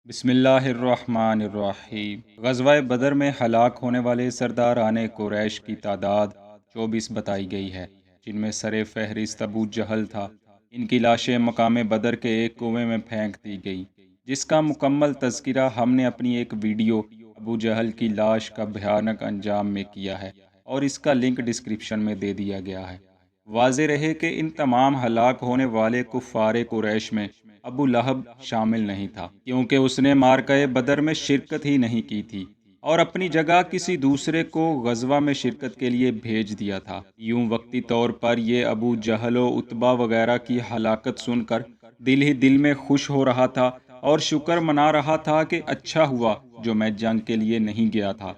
بسم اللہ الرحمن الرحیم۔ غزوہ بدر میں ہلاک ہونے والے سرداران قریش کی تعداد 24 بتائی گئی ہے، جن میں سر فہرست ابو جہل تھا۔ ان کی لاشیں مقام بدر کے ایک کنویں میں پھینک دی گئی، جس کا مکمل تذکرہ ہم نے اپنی ایک ویڈیو ابو جہل کی لاش کا بھیانک انجام میں کیا ہے، اور اس کا لنک ڈسکرپشن میں دے دیا گیا ہے۔ واضح رہے کہ ان تمام ہلاک ہونے والے کفار قریش میں ابو لہب شامل نہیں تھا، کیونکہ اس نے معرکہ بدر میں شرکت ہی نہیں کی تھی اور اپنی جگہ کسی دوسرے کو غزوہ میں شرکت کے لیے بھیج دیا تھا۔ یوں وقتی طور پر یہ ابو جہل و عتبہ وغیرہ کی ہلاکت سن کر دل ہی دل میں خوش ہو رہا تھا اور شکر منا رہا تھا کہ اچھا ہوا جو میں جنگ کے لیے نہیں گیا تھا۔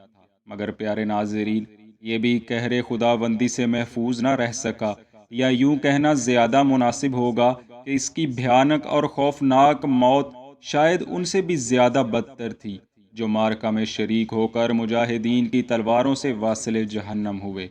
مگر پیارے ناظرین، یہ بھی قہر خداوندی سے محفوظ نہ رہ سکا، یا یوں کہنا زیادہ مناسب ہوگا کہ اس کی بھیانک اور خوفناک موت شاید ان سے بھی زیادہ بدتر تھی، جو معرکہ میں شریک ہو کر مجاہدین کی تلواروں سے واصل جہنم ہوئے۔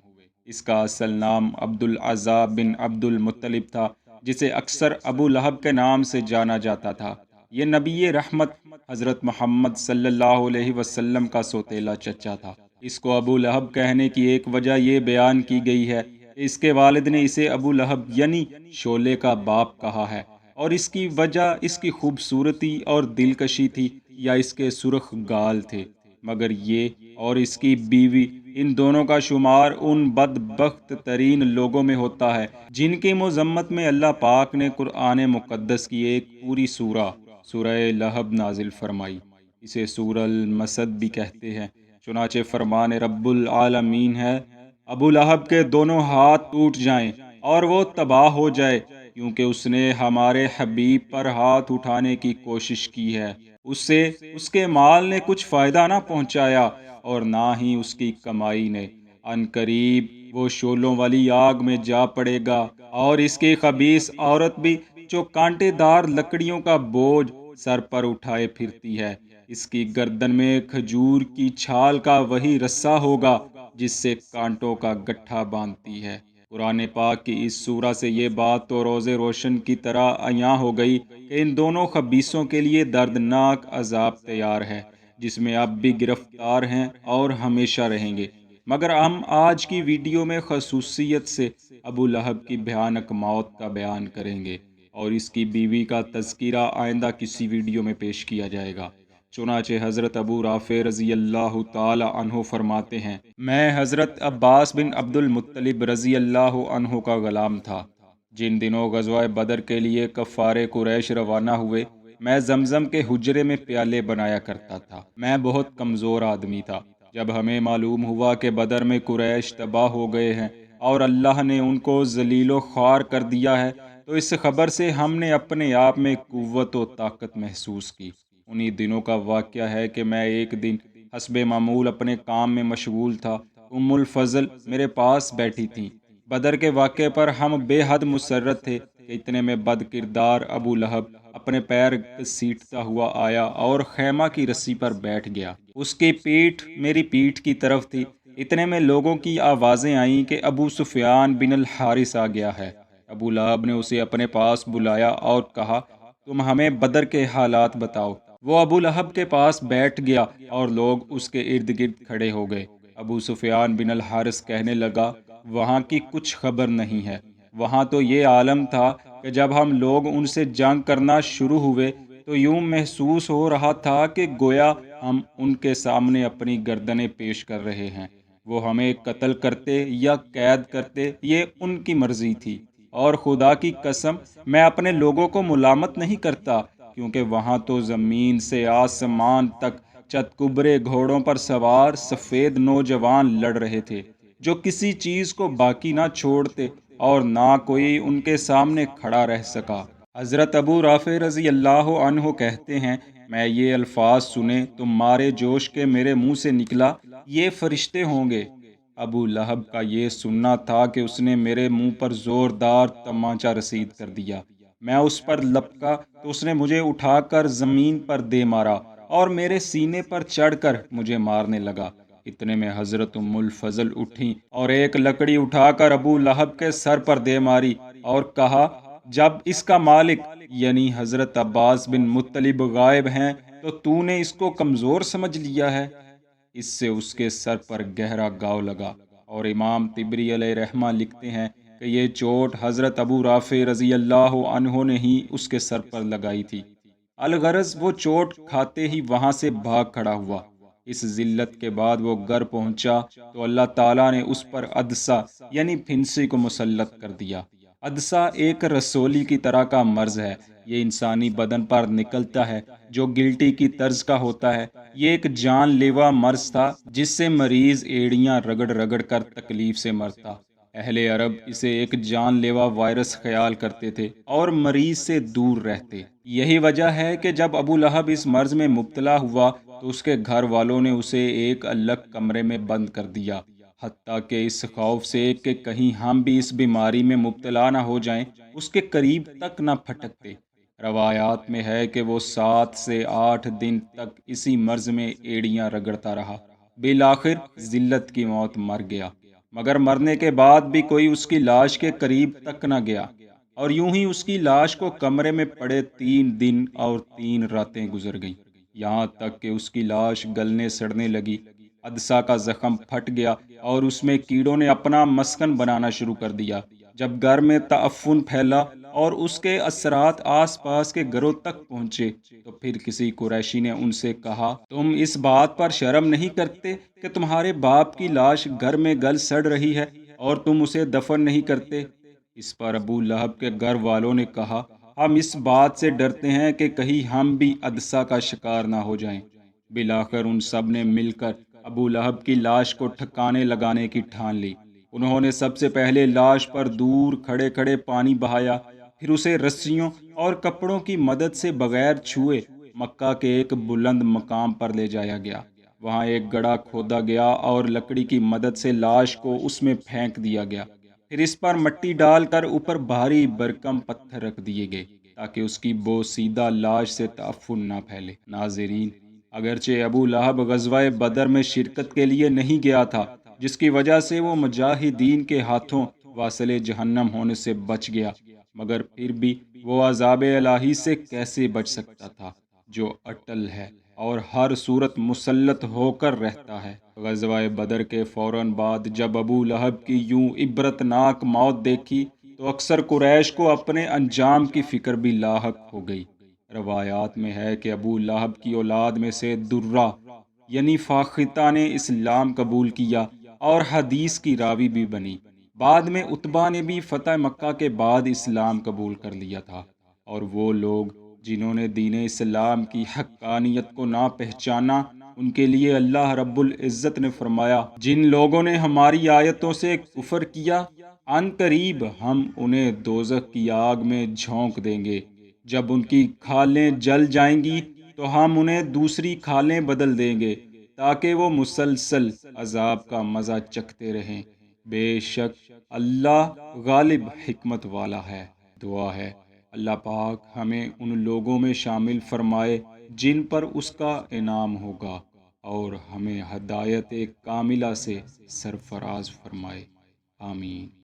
اس کا اصل نام عبد العزا بن عبد المطلب تھا، جسے اکثر ابو لہب کے نام سے جانا جاتا تھا۔ یہ نبی رحمت حضرت محمد صلی اللہ علیہ وسلم کا سوتیلا چچا تھا۔ اس کو ابو لہب کہنے کی ایک وجہ یہ بیان کی گئی ہے کہ اس کے والد نے اسے ابو لہب یعنی شعلے کا باپ کہا ہے، اور اس کی وجہ اس کی خوبصورتی اور دلکشی تھی یا اس کے سرخ گال تھے۔ مگر یہ اور اس کی بیوی، ان دونوں کا شمار ان بدبخت ترین لوگوں میں ہوتا ہے جن کی مذمت میں اللہ پاک نے قرآن مقدس کی ایک پوری سورہ لہب نازل فرمائی۔ اسے سورہ المسد بھی کہتے ہیں۔ چنانچہ فرمان رب العالمین ہے، ابو لہب کے دونوں ہاتھ ٹوٹ جائیں اور وہ تباہ ہو جائے، کیونکہ اس نے ہمارے حبیب پر ہاتھ اٹھانے کی کوشش کی ہے۔ اس سے اس کے مال نے کچھ فائدہ نہ پہنچایا اور نہ ہی اس کی کمائی نے۔ ان قریب وہ شعلوں والی آگ میں جا پڑے گا، اور اس کی خبیث عورت بھی، جو کانٹے دار لکڑیوں کا بوجھ سر پر اٹھائے پھرتی ہے۔ اس کی گردن میں کھجور کی چھال کا وہی رسہ ہوگا جس سے کانٹوں کا گٹھا باندھتی ہے۔ قرآن پاک کی اس سورہ سے یہ بات تو روز روشن کی طرح عیاں ہو گئی کہ ان دونوں خبیثوں کے لیے دردناک عذاب تیار ہے، جس میں اب بھی گرفتار ہیں اور ہمیشہ رہیں گے۔ مگر ہم آج کی ویڈیو میں خصوصیت سے ابو لہب کی بھیانک موت کا بیان کریں گے، اور اس کی بیوی کا تذکرہ آئندہ کسی ویڈیو میں پیش کیا جائے گا۔ چنانچہ حضرت ابو رافع رضی اللہ تعالی عنہ فرماتے ہیں، میں حضرت عباس بن عبد المطلب رضی اللہ عنہ کا غلام تھا۔ جن دنوں غزوہ بدر کے لیے کفار قریش روانہ ہوئے، میں زمزم کے حجرے میں پیالے بنایا کرتا تھا۔ میں بہت کمزور آدمی تھا۔ جب ہمیں معلوم ہوا کہ بدر میں قریش تباہ ہو گئے ہیں اور اللہ نے ان کو ذلیل و خوار کر دیا ہے، تو اس خبر سے ہم نے اپنے آپ میں قوت و طاقت محسوس کی۔ انہی دنوں کا واقعہ ہے کہ میں ایک دن حسب معمول اپنے کام میں مشغول تھا۔ ام الفضل میرے پاس بیٹھی تھیں۔ بدر کے واقعے پر ہم بے حد مسرت تھے کہ اتنے میں بد کردار ابو لہب اپنے پیر گھسیٹتا ہوا آیا اور خیمہ کی رسی پر بیٹھ گیا۔ اس کی پیٹھ میری پیٹھ کی طرف تھی۔ اتنے میں لوگوں کی آوازیں آئیں کہ ابو سفیان بن الحارث آ گیا ہے۔ ابو لہب نے اسے اپنے پاس بلایا اور کہا، تم ہمیں بدر کے حالات بتاؤ۔ وہ ابو لہب کے پاس بیٹھ گیا اور لوگ اس کے ارد گرد کھڑے ہو گئے۔ ابو سفیان بن الحارث کہنے لگا، وہاں کی کچھ خبر نہیں ہے۔ وہاں تو یہ عالم تھا کہ جب ہم لوگ ان سے جنگ کرنا شروع ہوئے تو یوں محسوس ہو رہا تھا کہ گویا ہم ان کے سامنے اپنی گردنیں پیش کر رہے ہیں۔ وہ ہمیں قتل کرتے یا قید کرتے، یہ ان کی مرضی تھی۔ اور خدا کی قسم، میں اپنے لوگوں کو ملامت نہیں کرتا، کیونکہ وہاں تو زمین سے آسمان تک چت کبرے گھوڑوں پر سوار سفید نوجوان لڑ رہے تھے، جو کسی چیز کو باقی نہ چھوڑتے، اور نہ کوئی ان کے سامنے کھڑا رہ سکا۔ حضرت ابو رافع رضی اللہ عنہ کہتے ہیں، میں یہ الفاظ سنے تو مارے جوش کے میرے منہ سے نکلا، یہ فرشتے ہوں گے۔ ابو لہب کا یہ سننا تھا کہ اس نے میرے منہ پر زوردار تمانچہ رسید کر دیا۔ میں اس پر لپکا تو اس نے مجھے اٹھا کر زمین پر دے مارا اور میرے سینے پر چڑھ کر مجھے مارنے لگا۔ اتنے میں حضرت ام الفضل اٹھیں اور ایک لکڑی اٹھا کر ابو لہب کے سر پر دے ماری اور کہا، جب اس کا مالک یعنی حضرت عباس بن مطلب غائب ہیں تو تو نے اس کو کمزور سمجھ لیا ہے۔ اس سے اس کے سر پر گہرا گھاؤ لگا، اور امام طبری علیہ رحمہ لکھتے ہیں کہ یہ چوٹ حضرت ابو رافع رضی اللہ عنہ نے ہی اس کے سر پر لگائی تھی۔ الغرض وہ چوٹ کھاتے ہی وہاں سے بھاگ کھڑا ہوا۔ اس ذلت کے بعد وہ گھر پہنچا تو اللہ تعالیٰ نے اس پر عدسہ یعنی پھنسی کو مسلط کر دیا۔ عدسہ ایک رسولی کی طرح کا مرض ہے، یہ انسانی بدن پر نکلتا ہے جو گلٹی کی طرز کا ہوتا ہے۔ یہ ایک جان لیوا مرض تھا جس سے مریض ایڑیاں رگڑ رگڑ کر تکلیف سے مرتا۔ اہل عرب اسے ایک جان لیوا وائرس خیال کرتے تھے اور مریض سے دور رہتے۔ یہی وجہ ہے کہ جب ابو لہب اس مرض میں مبتلا ہوا تو اس کے گھر والوں نے اسے ایک الگ کمرے میں بند کر دیا، حتیٰ کہ اس خوف سے کہ کہیں ہم بھی اس بیماری میں مبتلا نہ ہو جائیں اس کے قریب تک نہ پھٹکتے۔ روایات میں ہے کہ وہ 7 سے 8 دن تک اسی مرض میں ایڑیاں رگڑتا رہا، بالآخر ذلت کی موت مر گیا، مگر مرنے کے بعد بھی کوئی اس کی لاش کے قریب تک نہ گیا، اور یوں ہی اس کی لاش کو کمرے میں پڑے 3 دن اور 3 راتیں گزر گئیں، یہاں تک کہ اس کی لاش گلنے سڑنے لگی۔ عدسہ کا زخم پھٹ گیا اور اس میں کیڑوں نے اپنا مسکن بنانا شروع کر دیا۔ جب گھر میں تعفن پھیلا اور اس کے اثرات آس پاس کے گھروں تک پہنچے تو پھر کسی قریشی نے ان سے کہا، تم اس بات پر شرم نہیں کرتے کہ تمہارے باپ کی لاش گھر میں گل سڑ رہی ہے اور تم اسے دفن نہیں کرتے؟ اس پر ابو لہب کے گھر والوں نے کہا، ہم اس بات سے ڈرتے ہیں کہ کہیں ہم بھی عدسہ کا شکار نہ ہو جائیں۔ بالآخر ان سب نے مل کر ابو لہب کی لاش کو ٹھکانے لگانے کی ٹھان لی۔ انہوں نے سب سے پہلے لاش پر دور کھڑے کھڑے پانی بہایا، پھر اسے رسیوں اور کپڑوں کی مدد سے بغیر چھوئے مکہ کے ایک بلند مقام پر لے جایا گیا۔ وہاں ایک گڑھا کھودا گیا اور لکڑی کی مدد سے لاش کو اس میں پھینک دیا گیا، پھر اس پر مٹی ڈال کر اوپر بھاری بھرکم پتھر رکھ دیے گئے تاکہ اس کی بوسیدہ لاش سے تعفن نہ پھیلے۔ ناظرین، اگرچہ ابو لہب غزوہ بدر میں شرکت کے لیے نہیں گیا تھا، جس کی وجہ سے وہ مجاہدین کے ہاتھوں واصل جہنم ہونے سے بچ گیا، مگر پھر بھی وہ عذاب الہی سے کیسے بچ سکتا تھا جو اٹل ہے اور ہر صورت مسلط ہو کر رہتا ہے۔ غزوہ بدر کے فوراً بعد جب ابو لہب کی یوں عبرتناک موت دیکھی تو اکثر قریش کو اپنے انجام کی فکر بھی لاحق ہو گئی۔ روایات میں ہے کہ ابو لہب کی اولاد میں سے درہ یعنی فاختہ نے اسلام قبول کیا اور حدیث کی راوی بھی بنی۔ بعد میں عتبہ نے بھی فتح مکہ کے بعد اسلام قبول کر لیا تھا، اور وہ لوگ جنہوں نے دین اسلام کی حقانیت کو نہ پہچانا، ان کے لیے اللہ رب العزت نے فرمایا، جن لوگوں نے ہماری آیتوں سے کفر کیا عن قریب ہم انہیں دوزخ کی آگ میں جھونک دیں گے، جب ان کی کھالیں جل جائیں گی تو ہم انہیں دوسری کھالیں بدل دیں گے تاکہ وہ مسلسل عذاب کا مزہ چکھتے رہیں۔ بے شک اللہ غالب حکمت والا ہے۔ دعا ہے اللہ پاک ہمیں ان لوگوں میں شامل فرمائے جن پر اس کا انعام ہوگا، اور ہمیں ہدایت کاملہ سے سرفراز فرمائے۔ آمین۔